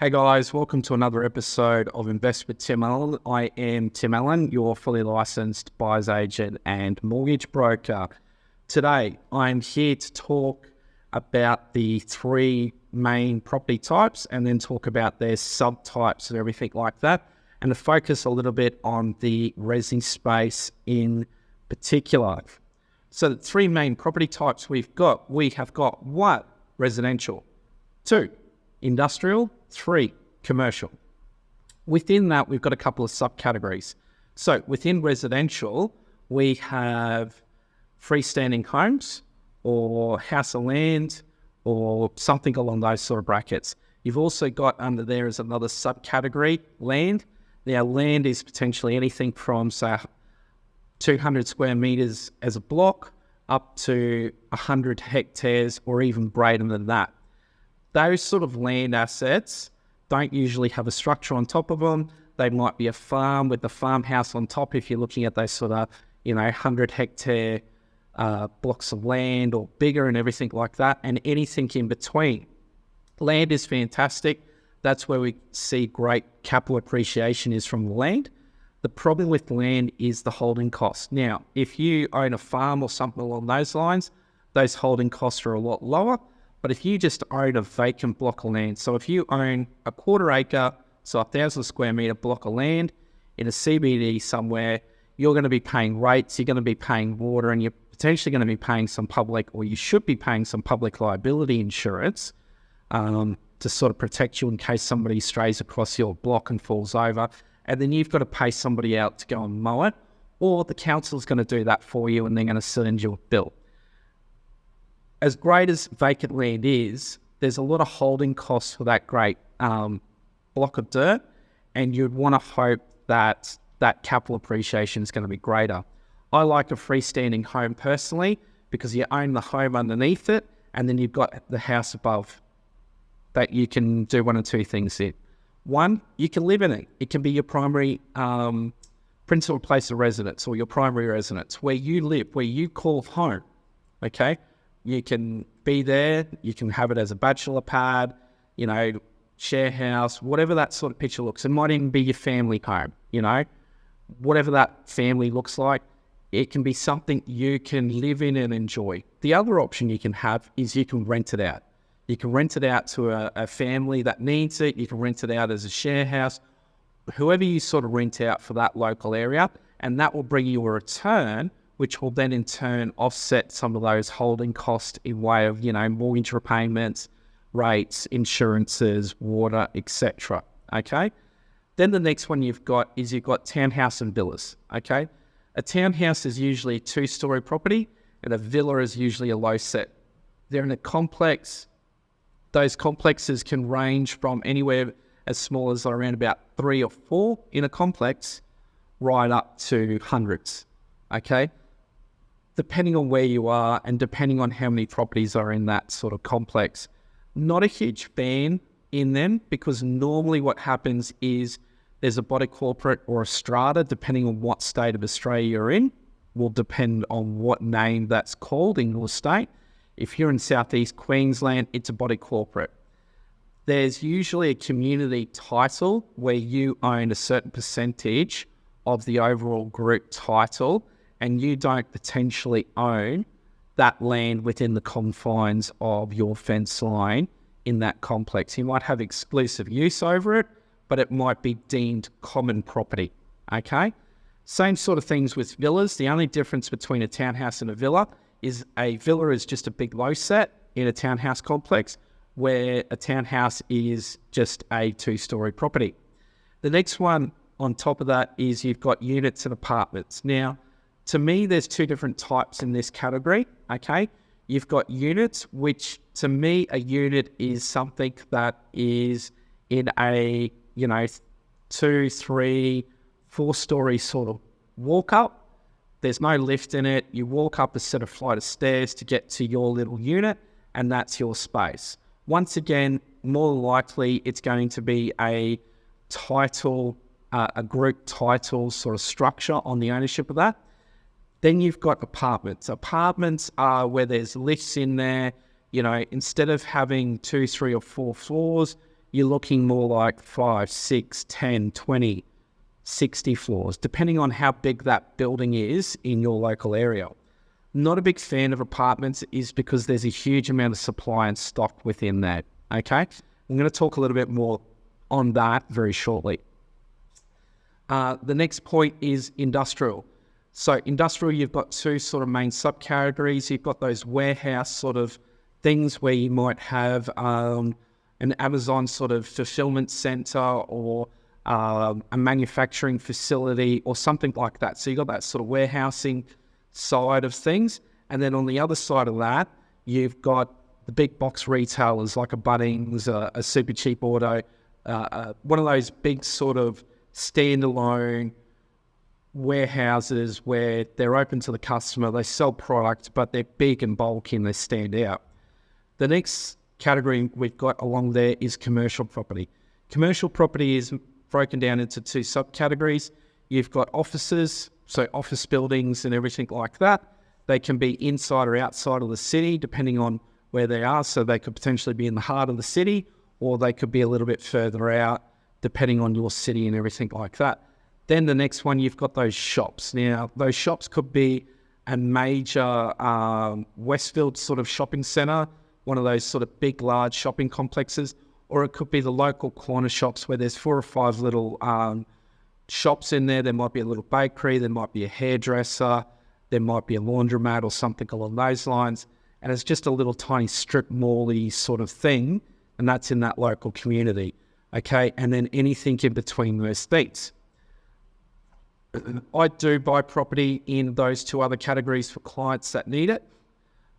Hey guys, welcome to another episode of Invest with Tim Allen. I am Tim Allen, your fully licensed buyer's agent and mortgage broker. Today, I'm here to talk about the three main property types and then talk about their subtypes and everything like that, and to focus a little bit on the resi space in particular. So the three main property types we have got 1, residential, 2, industrial, 3, commercial. Within that, we've got a couple of subcategories. So within residential, we have freestanding homes or house of land or something along those sort of brackets. You've also got under there as another subcategory, land. Now, land is potentially anything from, say, 200 square meters as a block up to 100 hectares or even greater than that. Those sort of land assets don't usually have a structure on top of them. They might be a farm with the farmhouse on top if you're looking at those sort of, 100 hectare blocks of land or bigger and everything like that, and anything in between. Land is fantastic. That's where we see great capital appreciation is from the land. The problem with land is the holding cost. Now, if you own a farm or something along those lines, those holding costs are a lot lower. But if you just own a vacant block of land, so if you own a quarter acre, so 1,000 square meter block of land in a CBD somewhere, you're going to be paying rates, you're going to be paying water, and you're potentially going to be paying some public, or you should be paying some public liability insurance to sort of protect you in case somebody strays across your block and falls over. And then you've got to pay somebody out to go and mow it, or the council's going to do that for you and they're going to send you a bill. As great as vacant land is, there's a lot of holding costs for that great block of dirt, and you'd want to hope that that capital appreciation is going to be greater. I like a freestanding home personally because you own the home underneath it, and then you've got the house above that you can do one or two things in. One, you can live in it. It can be your primary principal place of residence or your primary residence, where you live, where you call home, okay? You can be there, you can have it as a bachelor pad, share house, whatever that sort of picture looks. It might even be your family home, whatever that family looks like. It can be something you can live in and enjoy. The other option you can have is you can rent it out. You can rent it out to a family that needs it. You can rent it out as a share house, whoever you sort of rent out for that local area, and that will bring you a return, which will then in turn offset some of those holding costs in way of, mortgage repayments, rates, insurances, water, etc. Okay? Then the next one you've got townhouse and villas. Okay? A townhouse is usually a 2-story property, and a villa is usually a low set. They're in a complex. Those complexes can range from anywhere as small as around about 3 or 4 in a complex, right up to hundreds. Okay? Depending on where you are and depending on how many properties are in that sort of complex. Not a huge fan in them, because normally what happens is there's a body corporate or a strata, depending on what state of Australia you're in, will depend on what name that's called in your state. If you're in Southeast Queensland, it's a body corporate. There's usually a community title where you own a certain percentage of the overall group title, and you don't potentially own that land within the confines of your fence line in that complex. You might have exclusive use over it, but it might be deemed common property, okay? Same sort of things with villas. The only difference between a townhouse and a villa is just a big low set in a townhouse complex, where a townhouse is just a 2-story property. The next one on top of that is you've got units and apartments. Now, to me, there's 2 different types in this category, okay? You've got units, which to me, a unit is something that is in a, 2, 3, 4-story sort of walk up. There's no lift in it. You walk up a set of flight of stairs to get to your little unit, and that's your space. Once again, more likely it's going to be a title, a group title sort of structure on the ownership of that. Then you've got apartments. Apartments are where there's lifts in there. Instead of having 2, 3 or 4 floors, you're looking more like 5, 6, 10, 20, 60 floors, depending on how big that building is in your local area. Not a big fan of apartments is because there's a huge amount of supply and stock within that, okay? I'm going to talk a little bit more on that very shortly. The next point is industrial. So industrial, you've got two sort of main subcategories. You've got those warehouse sort of things where you might have an Amazon sort of fulfillment center or a manufacturing facility or something like that. So you've got that sort of warehousing side of things. And then on the other side of that, you've got the big box retailers like a Bunnings, a Super Cheap Auto, one of those big sort of standalone warehouses where they're open to the customer, they sell product, but they're big and bulky and they stand out. The next category we've got along there is commercial property. Commercial property is broken down into two subcategories. You've got offices, so office buildings and everything like that. They can be inside or outside of the city, depending on where they are. So they could potentially be in the heart of the city, or they could be a little bit further out, depending on your city and everything like that. Then the next one, you've got those shops. Now, those shops could be a major Westfield sort of shopping centre, one of those sort of big, large shopping complexes, or it could be the local corner shops where there's 4 or 5 little shops in there. There might be a little bakery, there might be a hairdresser, there might be a laundromat or something along those lines. And it's just a little tiny strip mall-y sort of thing, and that's in that local community. Okay, and then anything in between those things. I do buy property in those two other categories for clients that need it.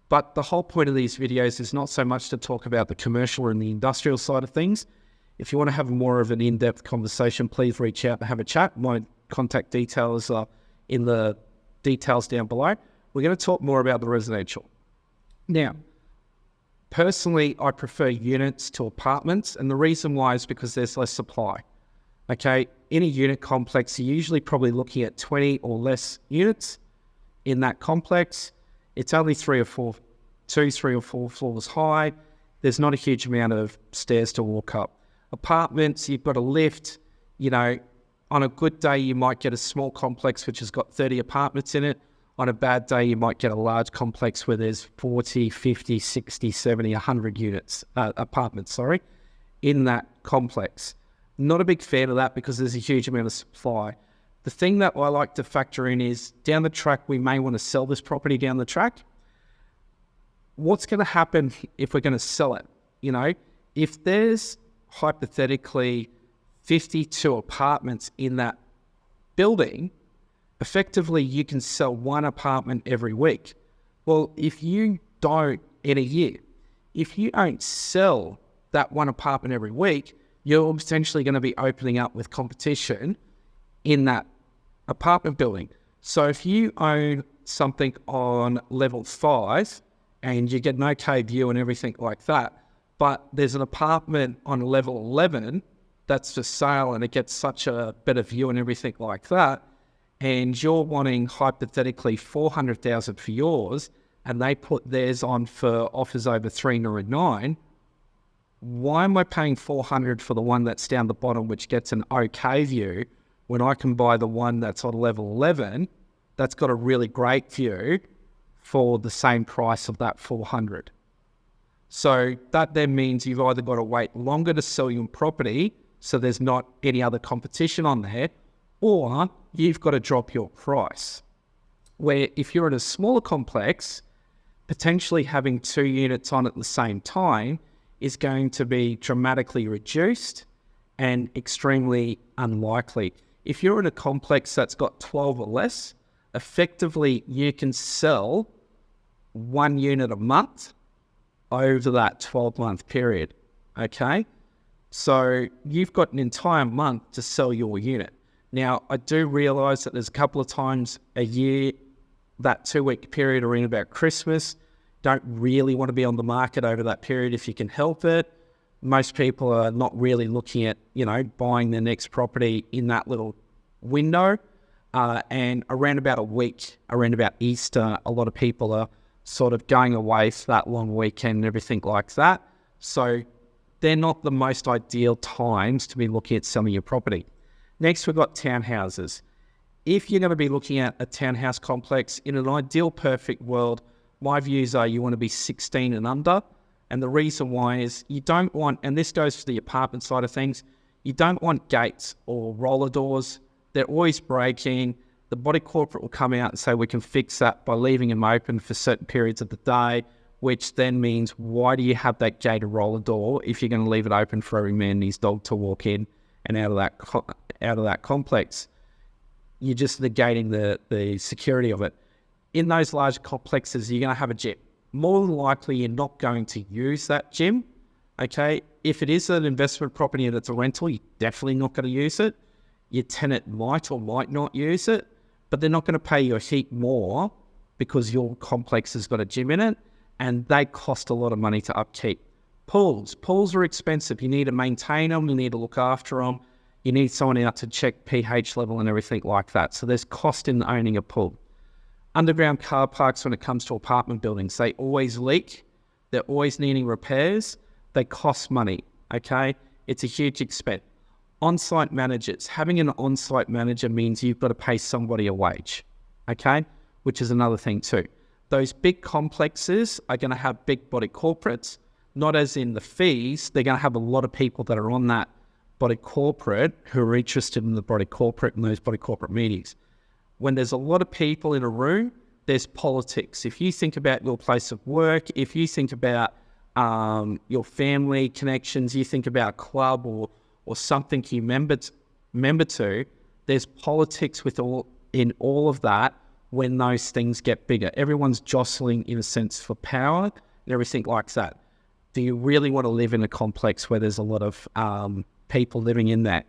But the whole point of these videos is not so much to talk about the commercial and the industrial side of things. If you want to have more of an in-depth conversation, please reach out and have a chat. My contact details are in the details down below. We're going to talk more about the residential. Now, personally, I prefer units to apartments, and the reason why is because there's less supply. Okay, in a unit complex, you're usually probably looking at 20 or less units in that complex. It's only 3 or 4 floors high. There's not a huge amount of stairs to walk up. Apartments, you've got a lift. You know, on a good day, you might get a small complex which has got 30 apartments in it. On a bad day, you might get a large complex where there's 40, 50, 60, 70, 100 units, apartments, in that complex. Not a big fan of that because there's a huge amount of supply. The thing that I like to factor in is down the track, we may want to sell this property down the track. What's going to happen if we're going to sell it? You know, if there's hypothetically 52 apartments in that building, effectively you can sell one apartment every week. Well, if you don't in a year, if you don't sell that one apartment every week, you're potentially going to be opening up with competition in that apartment building. So if you own something on level 5 and you get an okay view and everything like that, but there's an apartment on level 11 that's for sale and it gets such a better view and everything like that, and you're wanting hypothetically $400,000 for yours, and they put theirs on for offers over $309, why am I paying $400 for the one that's down the bottom, which gets an okay view, when I can buy the one that's on level 11 that's got a really great view for the same price of that $400? So that then means you've either got to wait longer to sell your property so there's not any other competition on there, or you've got to drop your price. Where if you're in a smaller complex, potentially having 2 units on at the same time is going to be dramatically reduced and extremely unlikely. If you're in a complex that's got 12 or less, effectively you can sell 1 unit a month over that 12-month period, okay? So you've got an entire month to sell your unit. Now, I do realise that there's a couple of times a year, that 2-week period around about Christmas, don't really want to be on the market over that period if you can help it. Most people are not really looking at, you know, buying their next property in that little window. And around about a week, around about Easter, a lot of people are sort of going away for that long weekend and everything like that. So they're not the most ideal times to be looking at selling your property. Next, we've got townhouses. If you're going to be looking at a townhouse complex, in an ideal perfect world, my views are you want to be 16 and under. And the reason why is you don't want, and this goes to the apartment side of things, you don't want gates or roller doors. They're always breaking. The body corporate will come out and say we can fix that by leaving them open for certain periods of the day, which then means why do you have that gate or roller door if you're going to leave it open for every man and his dog to walk in and out of that complex? You're just negating the security of it. In those large complexes, you're going to have a gym. More than likely, you're not going to use that gym, okay? If it is an investment property and it's a rental, you're definitely not going to use it. Your tenant might or might not use it, but they're not going to pay you a heap more because your complex has got a gym in it, and they cost a lot of money to upkeep. Pools are expensive. You need to maintain them. You need to look after them. You need someone out to check pH level and everything like that. So there's cost in owning a pool. Underground car parks, when it comes to apartment buildings, they always leak. They're always needing repairs. They cost money, okay? It's a huge expense. On-site managers. Having an on-site manager means you've got to pay somebody a wage, okay? Which is another thing too. Those big complexes are going to have big body corporates, not as in the fees. They're going to have a lot of people that are on that body corporate who are interested in the body corporate and those body corporate meetings. When there's a lot of people in a room, there's politics. If you think about your place of work, if you think about your family connections, you think about a club or something you member to, there's politics in all of that when those things get bigger. Everyone's jostling, in a sense, for power and everything like that. Do you really want to live in a complex where there's a lot of people living in that?